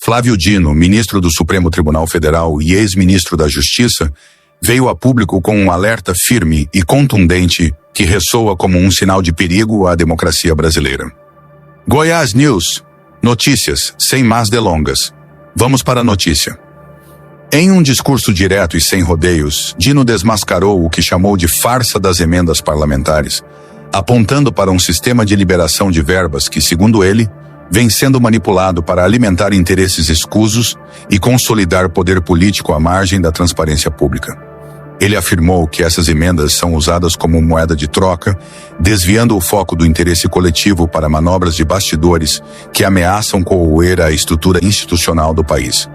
Flávio Dino, ministro do Supremo Tribunal Federal e ex-ministro da Justiça, veio a público com um alerta firme e contundente que ressoa como um sinal de perigo à democracia brasileira. Goiás News. Notícias, sem más delongas. Vamos para a notícia. Em um discurso direto e sem rodeios, Dino desmascarou o que chamou de farsa das emendas parlamentares, apontando para um sistema de liberação de verbas que, segundo ele, vem sendo manipulado para alimentar interesses escusos e consolidar poder político à margem da transparência pública. Ele afirmou que essas emendas são usadas como moeda de troca, desviando o foco do interesse coletivo para manobras de bastidores que ameaçam corroer a estrutura institucional do país.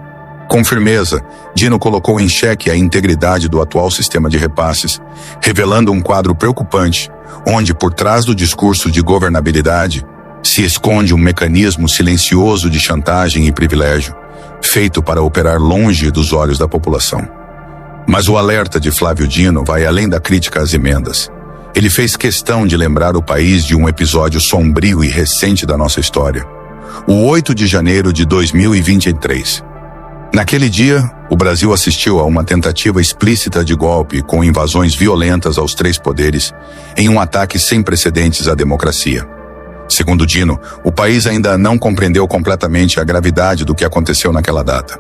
Com firmeza, Dino colocou em xeque a integridade do atual sistema de repasses, revelando um quadro preocupante, onde, por trás do discurso de governabilidade, se esconde um mecanismo silencioso de chantagem e privilégio, feito para operar longe dos olhos da população. Mas o alerta de Flávio Dino vai além da crítica às emendas. Ele fez questão de lembrar o país de um episódio sombrio e recente da nossa história. O 8 de janeiro de 2023. Naquele dia, o Brasil assistiu a uma tentativa explícita de golpe com invasões violentas aos três poderes, em um ataque sem precedentes à democracia. Segundo Dino, o país ainda não compreendeu completamente a gravidade do que aconteceu naquela data.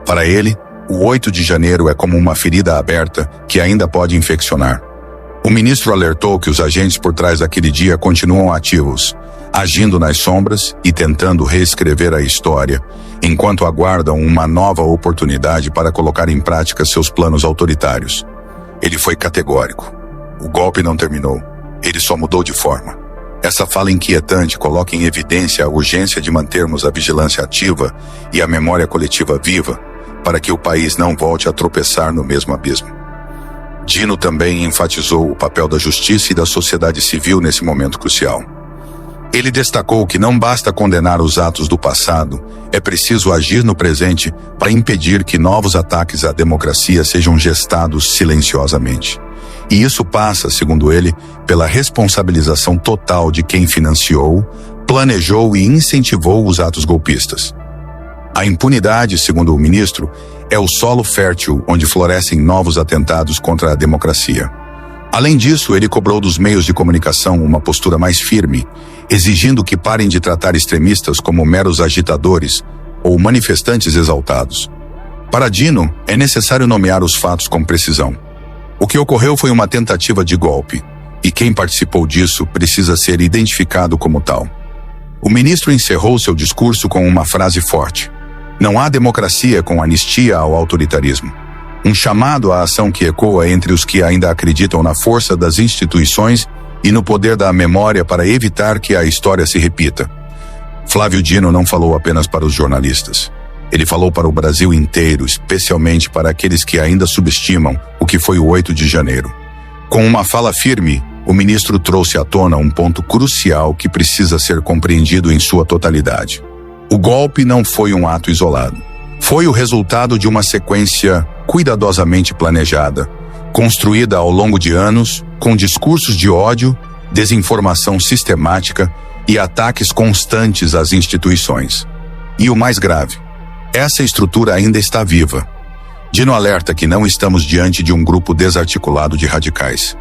Para ele, o 8 de janeiro é como uma ferida aberta que ainda pode infeccionar. O ministro alertou que os agentes por trás daquele dia continuam ativos, agindo nas sombras e tentando reescrever a história, enquanto aguardam uma nova oportunidade para colocar em prática seus planos autoritários. Ele foi categórico. O golpe não terminou. Ele só mudou de forma. Essa fala inquietante coloca em evidência a urgência de mantermos a vigilância ativa e a memória coletiva viva para que o país não volte a tropeçar no mesmo abismo. Dino também enfatizou o papel da justiça e da sociedade civil nesse momento crucial. Ele destacou que não basta condenar os atos do passado, é preciso agir no presente para impedir que novos ataques à democracia sejam gestados silenciosamente. E isso passa, segundo ele, pela responsabilização total de quem financiou, planejou e incentivou os atos golpistas. A impunidade, segundo o ministro, é o solo fértil onde florescem novos atentados contra a democracia. Além disso, ele cobrou dos meios de comunicação uma postura mais firme, exigindo que parem de tratar extremistas como meros agitadores ou manifestantes exaltados. Para Dino, é necessário nomear os fatos com precisão. O que ocorreu foi uma tentativa de golpe, e quem participou disso precisa ser identificado como tal. O ministro encerrou seu discurso com uma frase forte: "Não há democracia com anistia ao autoritarismo." Um chamado à ação que ecoa entre os que ainda acreditam na força das instituições e no poder da memória para evitar que a história se repita. Flávio Dino não falou apenas para os jornalistas. Ele falou para o Brasil inteiro, especialmente para aqueles que ainda subestimam o que foi o 8 de janeiro. Com uma fala firme, o ministro trouxe à tona um ponto crucial que precisa ser compreendido em sua totalidade. O golpe não foi um ato isolado. Foi o resultado de uma sequência cuidadosamente planejada, construída ao longo de anos, com discursos de ódio, desinformação sistemática e ataques constantes às instituições. E o mais grave, essa estrutura ainda está viva. Dino alerta que não estamos diante de um grupo desarticulado de radicais.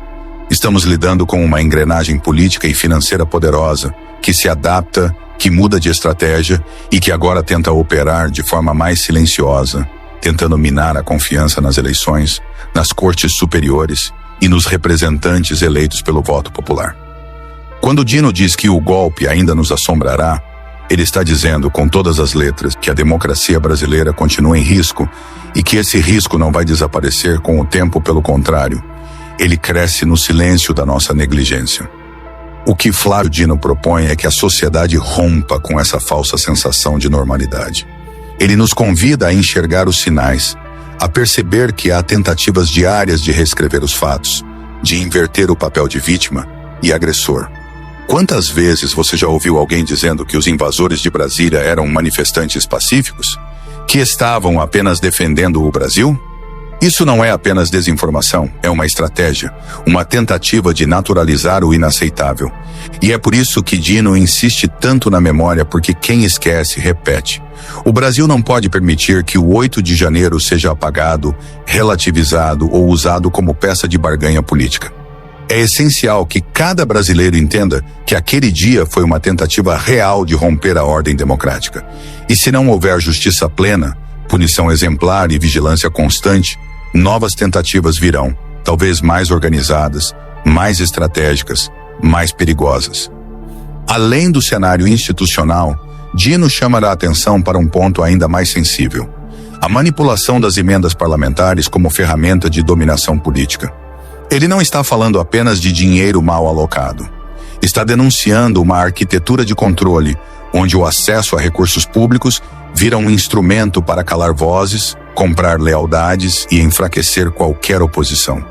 Estamos lidando com uma engrenagem política e financeira poderosa, que se adapta, que muda de estratégia e que agora tenta operar de forma mais silenciosa, tentando minar a confiança nas eleições, nas cortes superiores e nos representantes eleitos pelo voto popular. Quando Dino diz que o golpe ainda nos assombrará, ele está dizendo com todas as letras que a democracia brasileira continua em risco e que esse risco não vai desaparecer com o tempo, pelo contrário, ele cresce no silêncio da nossa negligência. O que Flávio Dino propõe é que a sociedade rompa com essa falsa sensação de normalidade. Ele nos convida a enxergar os sinais, a perceber que há tentativas diárias de reescrever os fatos, de inverter o papel de vítima e agressor. Quantas vezes você já ouviu alguém dizendo que os invasores de Brasília eram manifestantes pacíficos? Que estavam apenas defendendo o Brasil? Isso não é apenas desinformação, é uma estratégia, uma tentativa de naturalizar o inaceitável. E é por isso que Dino insiste tanto na memória, porque quem esquece, repete. O Brasil não pode permitir que o 8 de janeiro seja apagado, relativizado ou usado como peça de barganha política. É essencial que cada brasileiro entenda que aquele dia foi uma tentativa real de romper a ordem democrática. E se não houver justiça plena, punição exemplar e vigilância constante, novas tentativas virão, talvez mais organizadas, mais estratégicas, mais perigosas. Além do cenário institucional, Dino chama a atenção para um ponto ainda mais sensível: a manipulação das emendas parlamentares como ferramenta de dominação política. Ele não está falando apenas de dinheiro mal alocado. Está denunciando uma arquitetura de controle, onde o acesso a recursos públicos vira um instrumento para calar vozes, comprar lealdades e enfraquecer qualquer oposição.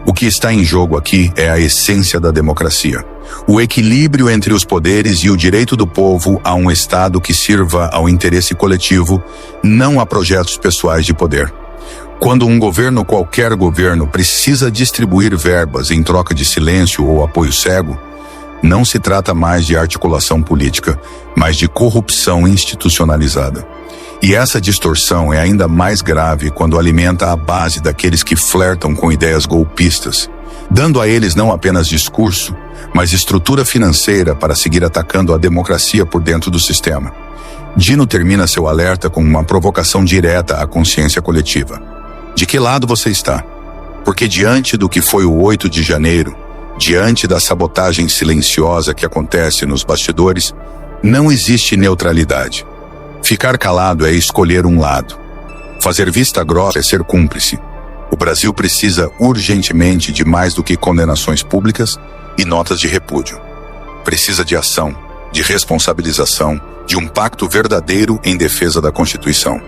O que está em jogo aqui é a essência da democracia. O equilíbrio entre os poderes e o direito do povo a um Estado que sirva ao interesse coletivo, não a projetos pessoais de poder. Quando um governo, qualquer governo, precisa distribuir verbas em troca de silêncio ou apoio cego, não se trata mais de articulação política, mas de corrupção institucionalizada. E essa distorção é ainda mais grave quando alimenta a base daqueles que flertam com ideias golpistas, dando a eles não apenas discurso, mas estrutura financeira para seguir atacando a democracia por dentro do sistema. Dino termina seu alerta com uma provocação direta à consciência coletiva. De que lado você está? Porque diante do que foi o 8 de janeiro, diante da sabotagem silenciosa que acontece nos bastidores, não existe neutralidade. Ficar calado é escolher um lado. Fazer vista grossa é ser cúmplice. O Brasil precisa urgentemente de mais do que condenações públicas e notas de repúdio. Precisa de ação, de responsabilização, de um pacto verdadeiro em defesa da Constituição.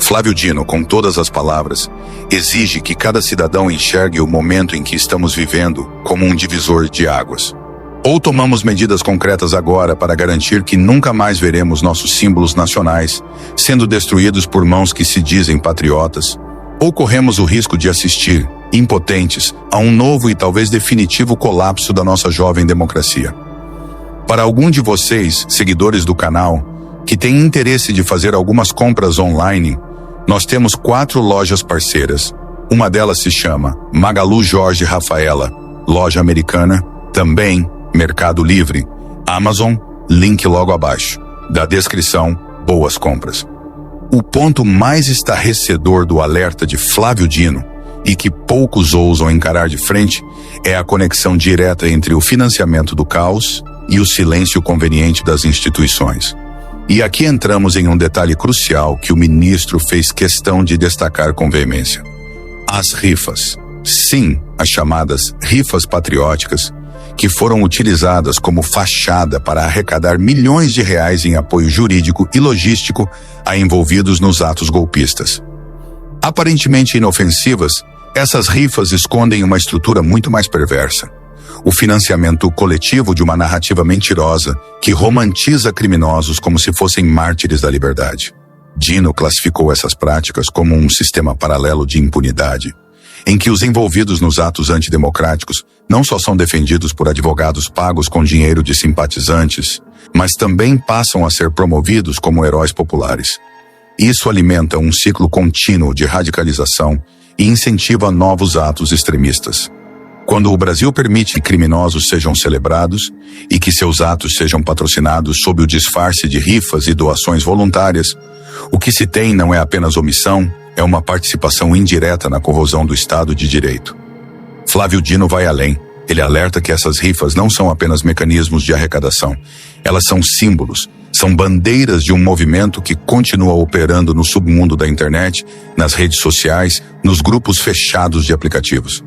Flávio Dino, com todas as palavras, exige que cada cidadão enxergue o momento em que estamos vivendo como um divisor de águas. Ou tomamos medidas concretas agora para garantir que nunca mais veremos nossos símbolos nacionais sendo destruídos por mãos que se dizem patriotas, ou corremos o risco de assistir, impotentes, a um novo e talvez definitivo colapso da nossa jovem democracia. Para algum de vocês, seguidores do canal, que têm interesse de fazer algumas compras online, nós temos 4 lojas parceiras. Uma delas se chama Magalu Jorge Rafaela, loja americana, também Mercado Livre, Amazon, link logo abaixo. Da descrição, boas compras. O ponto mais estarrecedor do alerta de Flávio Dino, e que poucos ousam encarar de frente, é a conexão direta entre o financiamento do caos e o silêncio conveniente das instituições. E aqui entramos em um detalhe crucial que o ministro fez questão de destacar com veemência. As rifas. Sim, as chamadas rifas patrióticas, que foram utilizadas como fachada para arrecadar milhões de reais em apoio jurídico e logístico a envolvidos nos atos golpistas. Aparentemente inofensivas, essas rifas escondem uma estrutura muito mais perversa. O financiamento coletivo de uma narrativa mentirosa que romantiza criminosos como se fossem mártires da liberdade. Dino classificou essas práticas como um sistema paralelo de impunidade, em que os envolvidos nos atos antidemocráticos não só são defendidos por advogados pagos com dinheiro de simpatizantes, mas também passam a ser promovidos como heróis populares. Isso alimenta um ciclo contínuo de radicalização e incentiva novos atos extremistas. Quando o Brasil permite que criminosos sejam celebrados e que seus atos sejam patrocinados sob o disfarce de rifas e doações voluntárias, o que se tem não é apenas omissão, é uma participação indireta na corrosão do Estado de Direito. Flávio Dino vai além. Ele alerta que essas rifas não são apenas mecanismos de arrecadação. Elas são símbolos, são bandeiras de um movimento que continua operando no submundo da internet, nas redes sociais, nos grupos fechados de aplicativos.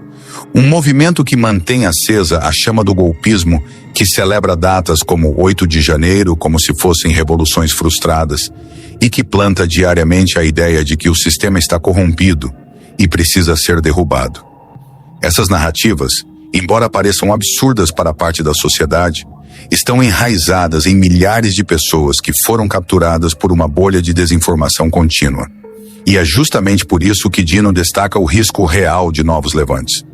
Um movimento que mantém acesa a chama do golpismo, que celebra datas como 8 de janeiro como se fossem revoluções frustradas, e que planta diariamente a ideia de que o sistema está corrompido e precisa ser derrubado. Essas narrativas, embora pareçam absurdas para parte da sociedade, estão enraizadas em milhares de pessoas que foram capturadas por uma bolha de desinformação contínua. E é justamente por isso que Dino destaca o risco real de novos levantes.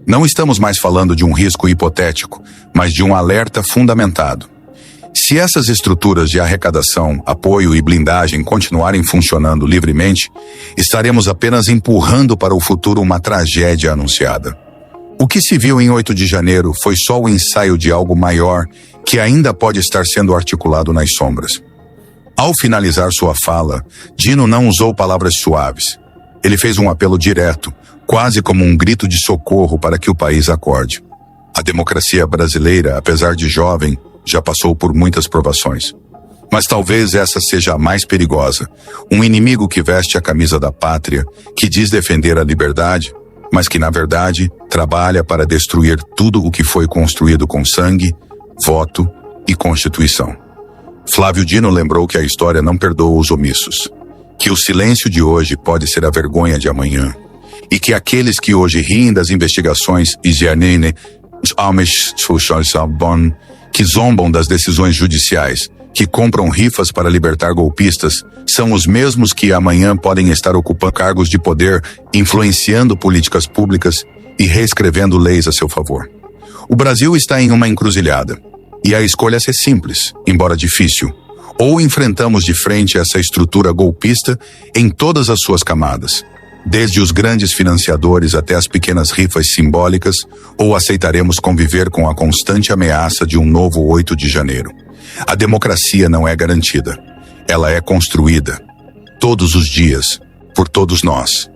Não estamos mais falando de um risco hipotético, mas de um alerta fundamentado. Se essas estruturas de arrecadação, apoio e blindagem continuarem funcionando livremente, estaremos apenas empurrando para o futuro uma tragédia anunciada. O que se viu em 8 de janeiro foi só o ensaio de algo maior que ainda pode estar sendo articulado nas sombras. Ao finalizar sua fala, Dino não usou palavras suaves. Ele fez um apelo direto, quase como um grito de socorro para que o país acorde. A democracia brasileira, apesar de jovem, já passou por muitas provações. Mas talvez essa seja a mais perigosa. Um inimigo que veste a camisa da pátria, que diz defender a liberdade, mas que, na verdade, trabalha para destruir tudo o que foi construído com sangue, voto e Constituição. Flávio Dino lembrou que a história não perdoa os omissos, que o silêncio de hoje pode ser a vergonha de amanhã, e que aqueles que hoje riem das investigações que zombam das decisões judiciais, que compram rifas para libertar golpistas, são os mesmos que amanhã podem estar ocupando cargos de poder, influenciando políticas públicas e reescrevendo leis a seu favor. O Brasil está em uma encruzilhada, e a escolha é simples, embora difícil. Ou enfrentamos de frente essa estrutura golpista em todas as suas camadas, desde os grandes financiadores até as pequenas rifas simbólicas, ou aceitaremos conviver com a constante ameaça de um novo 8 de janeiro. A democracia não é garantida. Ela é construída, todos os dias, por todos nós.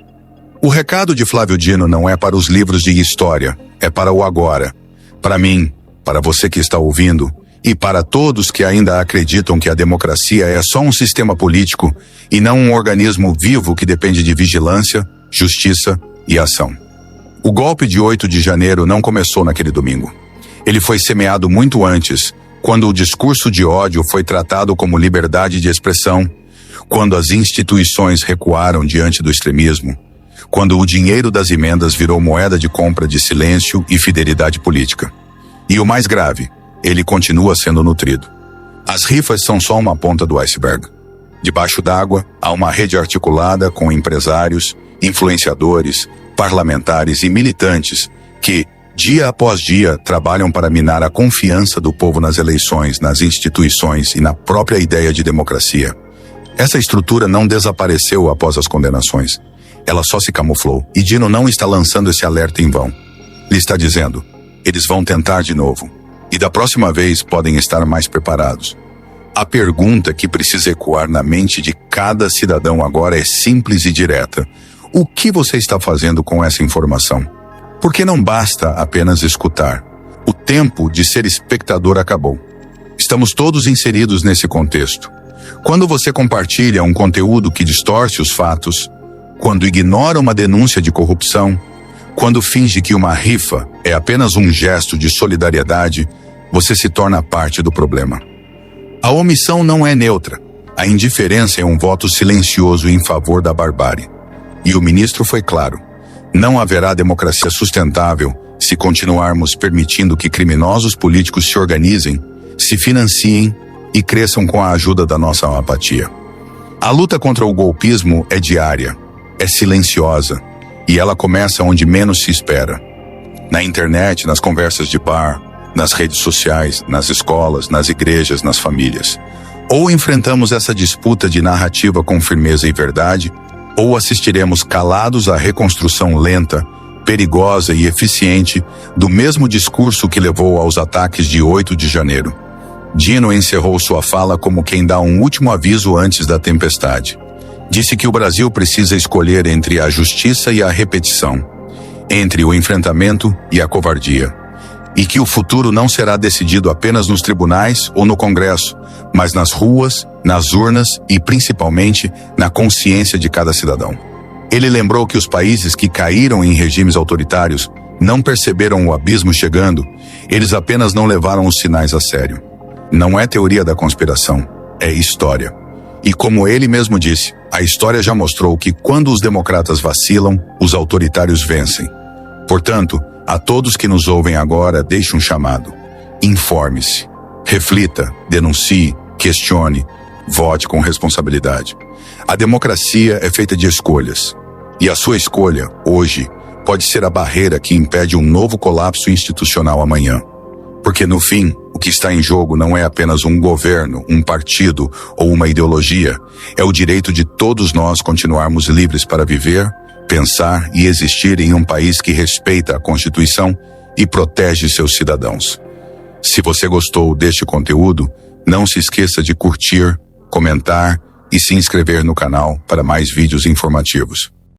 O recado de Flávio Dino não é para os livros de história, é para o agora. Para mim, para você que está ouvindo, e para todos que ainda acreditam que a democracia é só um sistema político e não um organismo vivo que depende de vigilância, justiça e ação. O golpe de 8 de janeiro não começou naquele domingo. Ele foi semeado muito antes, quando o discurso de ódio foi tratado como liberdade de expressão, quando as instituições recuaram diante do extremismo, quando o dinheiro das emendas virou moeda de compra de silêncio e fidelidade política. E o mais grave, ele continua sendo nutrido. As rifas são só uma ponta do iceberg. Debaixo d'água, há uma rede articulada com empresários, influenciadores, parlamentares e militantes que, dia após dia, trabalham para minar a confiança do povo nas eleições, nas instituições e na própria ideia de democracia. Essa estrutura não desapareceu após as condenações. Ela só se camuflou. E Dino não está lançando esse alerta em vão. Ele está dizendo, eles vão tentar de novo. E da próxima vez podem estar mais preparados. A pergunta que precisa ecoar na mente de cada cidadão agora é simples e direta. O que você está fazendo com essa informação? Porque não basta apenas escutar. O tempo de ser espectador acabou. Estamos todos inseridos nesse contexto. Quando você compartilha um conteúdo que distorce os fatos, quando ignora uma denúncia de corrupção, quando finge que uma rifa é apenas um gesto de solidariedade, você se torna parte do problema. A omissão não é neutra. A indiferença é um voto silencioso em favor da barbárie. E o ministro foi claro. Não haverá democracia sustentável se continuarmos permitindo que criminosos políticos se organizem, se financiem e cresçam com a ajuda da nossa apatia. A luta contra o golpismo é diária, é silenciosa, e ela começa onde menos se espera. Na internet, nas conversas de bar, nas redes sociais, nas escolas, nas igrejas, nas famílias. Ou enfrentamos essa disputa de narrativa com firmeza e verdade, ou assistiremos calados à reconstrução lenta, perigosa e eficiente do mesmo discurso que levou aos ataques de 8 de janeiro. Dino encerrou sua fala como quem dá um último aviso antes da tempestade. Disse que o Brasil precisa escolher entre a justiça e a repetição, entre o enfrentamento e a covardia, e que o futuro não será decidido apenas nos tribunais ou no Congresso, mas nas ruas, nas urnas e, principalmente, na consciência de cada cidadão. Ele lembrou que os países que caíram em regimes autoritários não perceberam o abismo chegando, eles apenas não levaram os sinais a sério. Não é teoria da conspiração, é história. E como ele mesmo disse, a história já mostrou que quando os democratas vacilam, os autoritários vencem. Portanto, a todos que nos ouvem agora, deixe um chamado. Informe-se, reflita, denuncie, questione, vote com responsabilidade. A democracia é feita de escolhas. E a sua escolha, hoje, pode ser a barreira que impede um novo colapso institucional amanhã. Porque, no fim, o que está em jogo não é apenas um governo, um partido ou uma ideologia. É o direito de todos nós continuarmos livres para viver, pensar e existir em um país que respeita a Constituição e protege seus cidadãos. Se você gostou deste conteúdo, não se esqueça de curtir, comentar e se inscrever no canal para mais vídeos informativos.